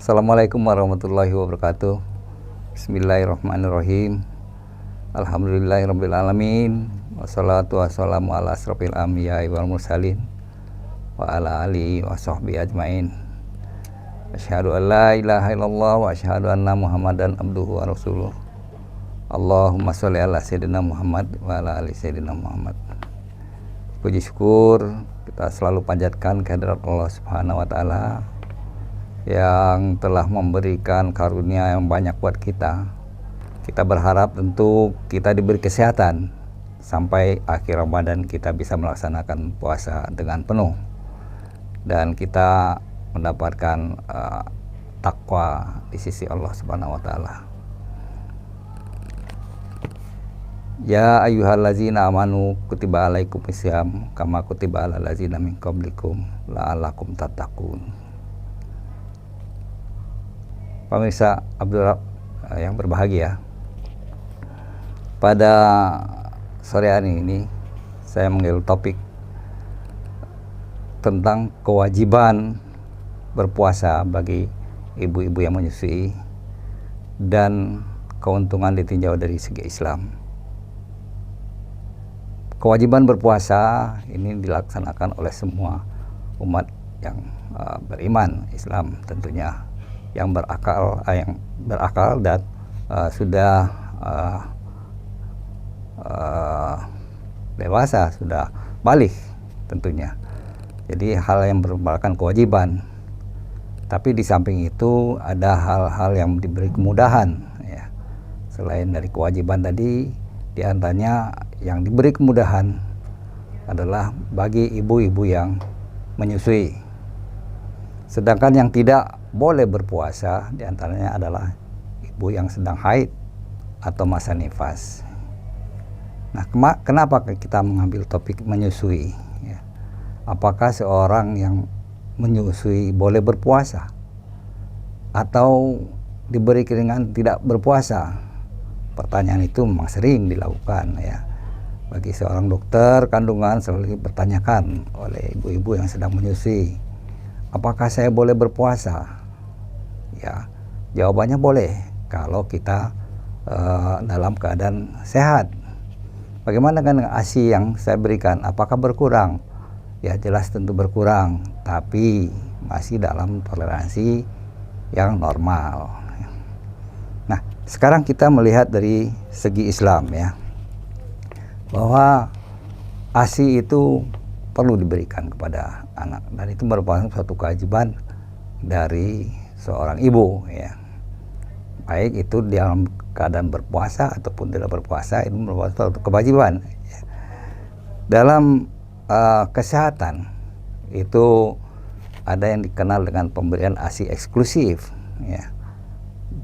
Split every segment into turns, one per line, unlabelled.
Assalamualaikum warahmatullahi wabarakatuh. Bismillahirrahmanirrahim. Alhamdulillahirrabbilalamin. Wassalatu wassalamu ala asrofil anbiya'i wal mursalin wa ala alihi wa sahbihi ajmain. Asyhadu an la ilaha illallah wa asyhadu anna Muhammadan abduhu wa rasuluh. Allahumma sholli ala sayyidina Muhammad wa ala ali sayyidina Muhammad. Puji syukur kita selalu panjatkan kehadirat Allah Subhanahu wa taala yang telah memberikan karunia yang banyak buat kita. Kita berharap tentu kita diberi kesehatan sampai akhir Ramadan kita bisa melaksanakan puasa dengan penuh dan kita mendapatkan takwa di sisi Allah Subhanahu wa taala. Ya ayyuhallazina amanu kutiba alaikumusiyam kama kutiba alal ladzina min qablikum la'allakum tattaqun. Pemirsa Abdul yang berbahagia, pada sore hari ini saya mengambil topik tentang kewajiban berpuasa bagi ibu-ibu yang menyusui dan keuntungan ditinjau dari segi Islam. Kewajiban berpuasa ini dilaksanakan oleh semua umat yang beriman Islam tentunya, yang berakal dan sudah dewasa, sudah balik tentunya. Jadi hal yang merupakan kewajiban. Tapi di samping itu ada hal-hal yang diberi kemudahan ya. Selain dari kewajiban tadi, di antaranya yang diberi kemudahan adalah bagi ibu-ibu yang menyusui. Sedangkan yang tidak boleh berpuasa di antaranya adalah ibu yang sedang haid atau masa nifas. Nah, kenapa kita mengambil topik menyusui? Ya. Apakah seorang yang menyusui boleh berpuasa atau diberi keringanan tidak berpuasa? Pertanyaan itu memang sering dilakukan ya. Bagi seorang dokter kandungan selalu dipertanyakan oleh ibu-ibu yang sedang menyusui, apakah saya boleh berpuasa? Ya, jawabannya boleh kalau kita dalam keadaan sehat. Bagaimana dengan ASI yang saya berikan? Apakah berkurang? Ya jelas tentu berkurang, tapi masih dalam toleransi yang normal. Nah, sekarang kita melihat dari segi Islam ya, bahwa ASI itu perlu diberikan kepada anak dan itu merupakan suatu kewajiban dari seorang ibu ya, baik itu dalam keadaan berpuasa ataupun tidak berpuasa, itu merupakan suatu kewajiban ya. Dalam kesehatan itu ada yang dikenal dengan pemberian ASI eksklusif ya.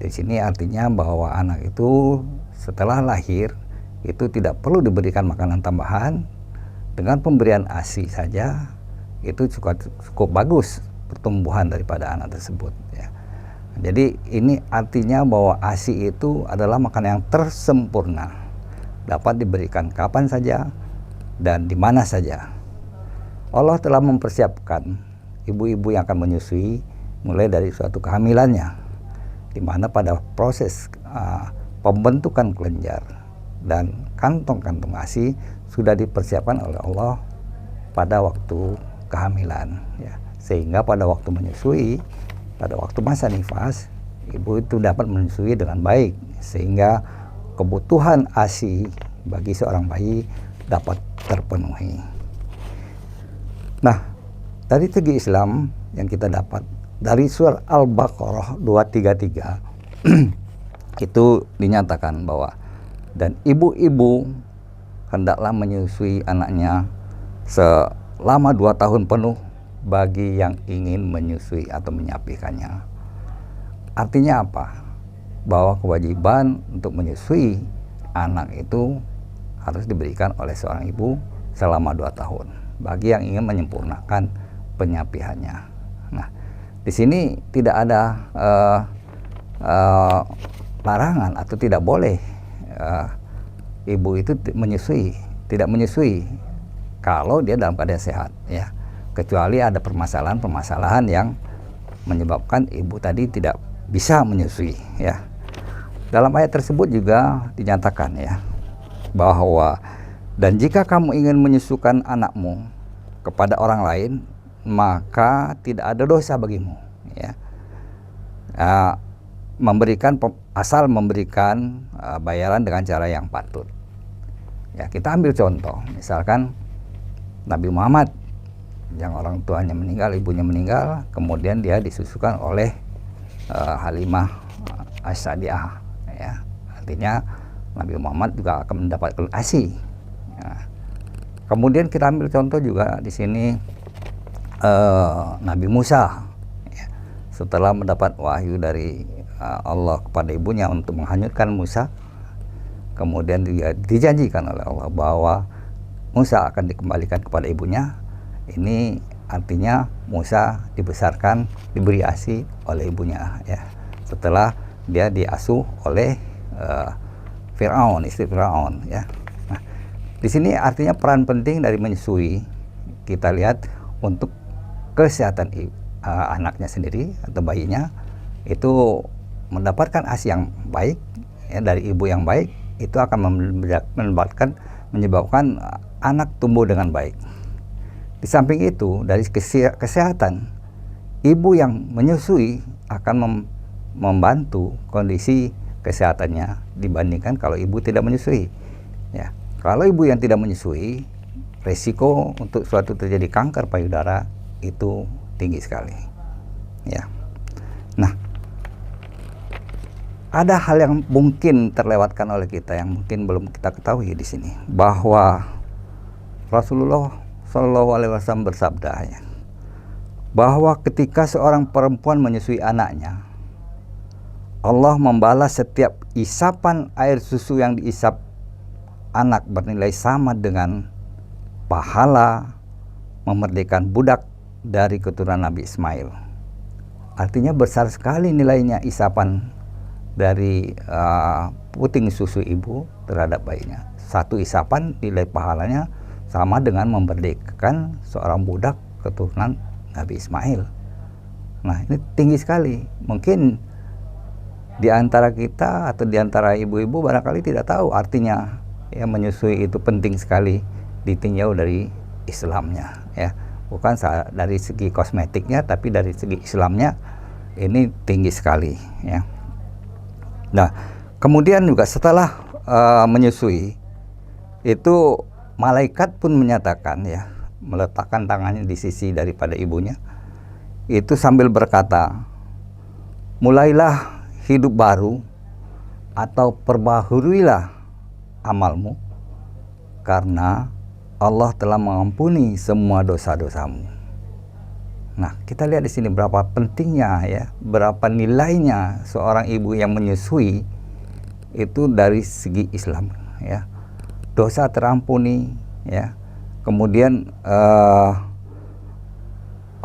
Di sini artinya bahwa anak itu setelah lahir itu tidak perlu diberikan makanan tambahan, dengan pemberian ASI saja itu cukup bagus pertumbuhan daripada anak tersebut ya. Jadi ini artinya bahwa ASI itu adalah makanan yang tersempurna, dapat diberikan kapan saja dan di mana saja. Allah telah mempersiapkan ibu-ibu yang akan menyusui mulai dari suatu kehamilannya, di mana pada proses pembentukan kelenjar dan kantong-kantong ASI sudah dipersiapkan oleh Allah pada waktu kehamilan ya. Sehingga pada waktu menyusui, pada waktu masa nifas, ibu itu dapat menyusui dengan baik sehingga kebutuhan ASI bagi seorang bayi dapat terpenuhi. Nah, dari segi Islam yang kita dapat dari surah Al-Baqarah 233 itu dinyatakan bahwa dan ibu-ibu hendaklah menyusui anaknya selama 2 tahun penuh bagi yang ingin menyusui atau menyapikannya. Artinya apa? Bahwa kewajiban untuk menyusui anak itu harus diberikan oleh seorang ibu selama 2 tahun bagi yang ingin menyempurnakan penyapihannya. Nah, di sini tidak ada larangan atau tidak boleh ibu itu tidak menyusui kalau dia dalam keadaan sehat ya, kecuali ada permasalahan yang menyebabkan ibu tadi tidak bisa menyusui, ya. Dalam ayat tersebut juga dinyatakan, ya, bahwa dan jika kamu ingin menyusukan anakmu kepada orang lain, maka tidak ada dosa bagimu, ya. Asal memberikan bayaran dengan cara yang patut. Ya, kita ambil contoh, misalkan Nabi Muhammad yang orang tuanya meninggal, ibunya meninggal, kemudian dia disusukan oleh Halimah As-Sa'diyah, ya. Artinya Nabi Muhammad juga akan mendapatkan ASI. Ya. Kemudian kita ambil contoh juga di sini Nabi Musa, ya. Setelah mendapat wahyu dari Allah kepada ibunya untuk menghanyutkan Musa, kemudian dia dijanjikan oleh Allah bahwa Musa akan dikembalikan kepada ibunya. Ini artinya Musa dibesarkan, diberi ASI oleh ibunya, ya. Setelah dia diasuh oleh Firaun, istri Firaun, ya. Nah, di sini artinya peran penting dari menyusui kita lihat untuk kesehatan anaknya sendiri atau bayinya, itu mendapatkan ASI yang baik, ya, dari ibu yang baik, itu akan menyebabkan anak tumbuh dengan baik. Di samping itu, dari kesehatan, ibu yang menyusui akan membantu kondisi kesehatannya dibandingkan kalau ibu tidak menyusui, ya. Kalau ibu yang tidak menyusui, resiko untuk suatu terjadi kanker payudara itu tinggi sekali, ya. Nah, ada hal yang mungkin terlewatkan oleh kita yang mungkin belum kita ketahui di sini, bahwa Rasulullah Shallallahu Alaihi Wasallam bersabda, ya, bahwa ketika seorang perempuan menyusui anaknya, Allah membalas setiap isapan air susu yang diisap anak bernilai sama dengan pahala memerdekakan budak dari keturunan Nabi Ismail. Artinya besar sekali nilainya isapan dari puting susu ibu terhadap bayinya. Satu isapan nilai pahalanya sama dengan memerdekakan seorang budak keturunan Nabi Ismail. Nah, ini tinggi sekali. Mungkin di antara kita atau di antara ibu-ibu barangkali tidak tahu artinya, ya, menyusui itu penting sekali ditinjau dari Islamnya, ya. Bukan dari segi kosmetiknya, tapi dari segi Islamnya ini tinggi sekali, ya. Nah, kemudian juga setelah menyusui itu malaikat pun menyatakan, ya, meletakkan tangannya di sisi daripada ibunya, itu sambil berkata, mulailah hidup baru atau perbaharuilah amalmu, karena Allah telah mengampuni semua dosa-dosamu. Nah, kita lihat di sini berapa pentingnya, ya, berapa nilainya seorang ibu yang menyusui itu dari segi Islam, ya. Dosa terampuni, ya. Kemudian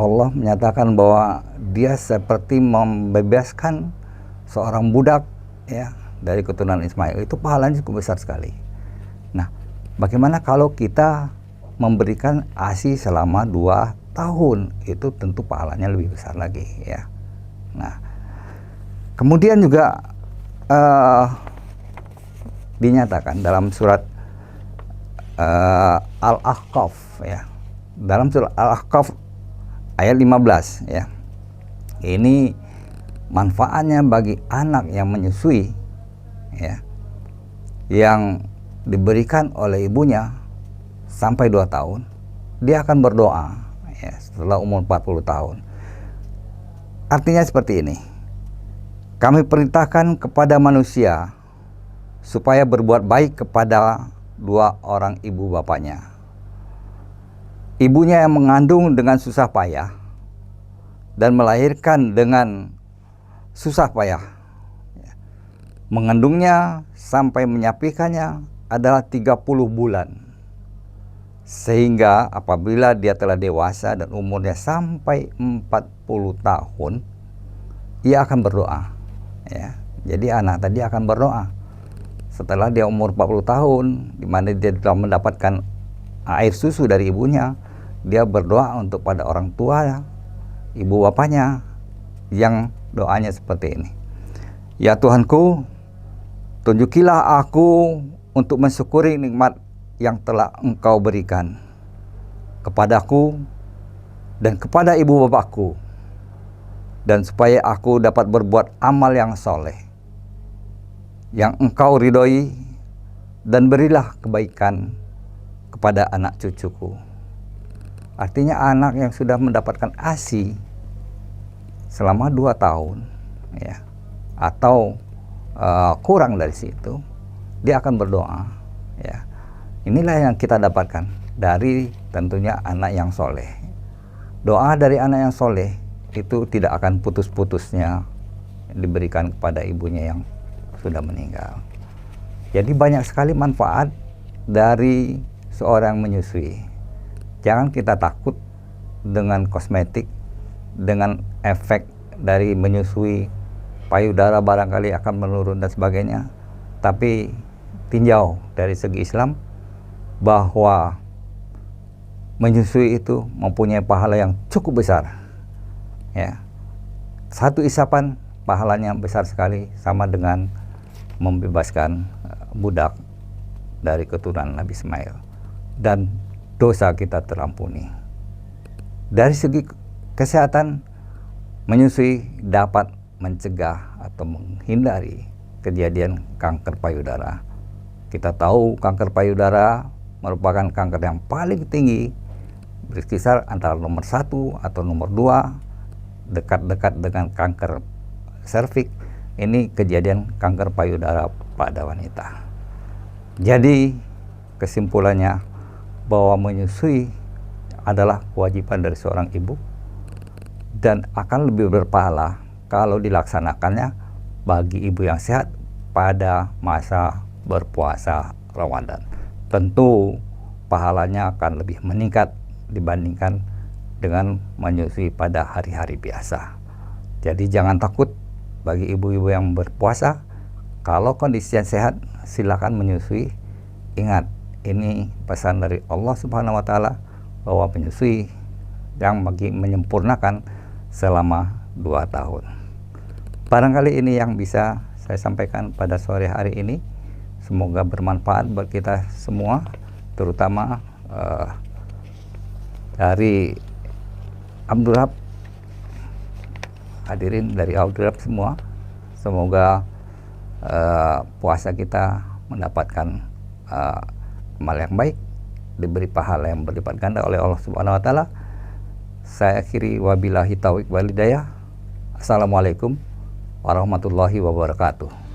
Allah menyatakan bahwa dia seperti membebaskan seorang budak, ya, dari keturunan Ismail. Itu pahalanya cukup besar sekali. Nah, bagaimana kalau kita memberikan ASI selama 2 tahun? Itu tentu pahalanya lebih besar lagi, ya. Nah, kemudian juga dinyatakan dalam surat Al-Ahqaf, ya. Dalam surat Al-Ahqaf ayat 15, ya. Ini manfaatnya bagi anak yang menyusui, ya, yang diberikan oleh ibunya sampai 2 tahun, dia akan berdoa, ya, setelah umur 40 tahun. Artinya seperti ini, kami perintahkan kepada manusia supaya berbuat baik kepada 2 orang ibu bapaknya. Ibunya yang mengandung dengan susah payah dan melahirkan dengan susah payah, mengandungnya sampai menyapikannya adalah 30 bulan. Sehingga apabila dia telah dewasa dan umurnya sampai 40 tahun, ia akan berdoa, ya. Jadi anak tadi akan berdoa setelah dia umur 40 tahun, di mana dia telah mendapatkan air susu dari ibunya, dia berdoa untuk pada orang tua, ibu bapaknya, yang doanya seperti ini. Ya Tuhanku, tunjukilah aku untuk mensyukuri nikmat yang telah Engkau berikan kepadaku dan kepada ibu bapakku, dan supaya aku dapat berbuat amal yang soleh yang Engkau ridhoi, dan berilah kebaikan kepada anak cucuku. Artinya anak yang sudah mendapatkan ASI selama 2 tahun ya, atau kurang dari situ, dia akan berdoa ya. Inilah yang kita dapatkan dari tentunya anak yang soleh. Doa dari anak yang soleh itu tidak akan putus-putusnya diberikan kepada ibunya yang sudah meninggal. Jadi banyak sekali manfaat dari seorang menyusui. Jangan kita takut dengan kosmetik, dengan efek dari menyusui, payudara barangkali akan menurun dan sebagainya. Tapi tinjau dari segi Islam bahwa menyusui itu mempunyai pahala yang cukup besar ya. 1 isapan pahalanya besar sekali, sama dengan membebaskan budak dari keturunan Nabi Ismail, dan dosa kita terampuni. Dari segi kesehatan, menyusui dapat mencegah atau menghindari kejadian kanker payudara. Kita tahu kanker payudara merupakan kanker yang paling tinggi, berkisar antara nomor 1 atau nomor 2, dekat-dekat dengan kanker serviks. Ini kejadian kanker payudara pada wanita. Jadi kesimpulannya bahwa menyusui adalah kewajiban dari seorang ibu, dan akan lebih berpahala kalau dilaksanakannya bagi ibu yang sehat pada masa berpuasa Ramadan. Tentu pahalanya akan lebih meningkat dibandingkan dengan menyusui pada hari-hari biasa. Jadi jangan takut bagi ibu-ibu yang berpuasa. Kalau kondisinya sehat, silakan menyusui. Ingat, ini pesan dari Allah Subhanahu wa Ta'ala bahwa menyusui yang bagi menyempurnakan selama 2 tahun. Barangkali ini yang bisa saya sampaikan pada sore hari ini. Semoga bermanfaat buat kita semua, terutama dari Abdul Wahab, hadirin dari Abdul Wahab semua. Semoga puasa kita mendapatkan amal yang baik, diberi pahala yang berlipat ganda oleh Allah Subhanahu wa Ta'ala. Saya akhiri, wabillahi taufiq wal hidayah. Assalamualaikum warahmatullahi wabarakatuh.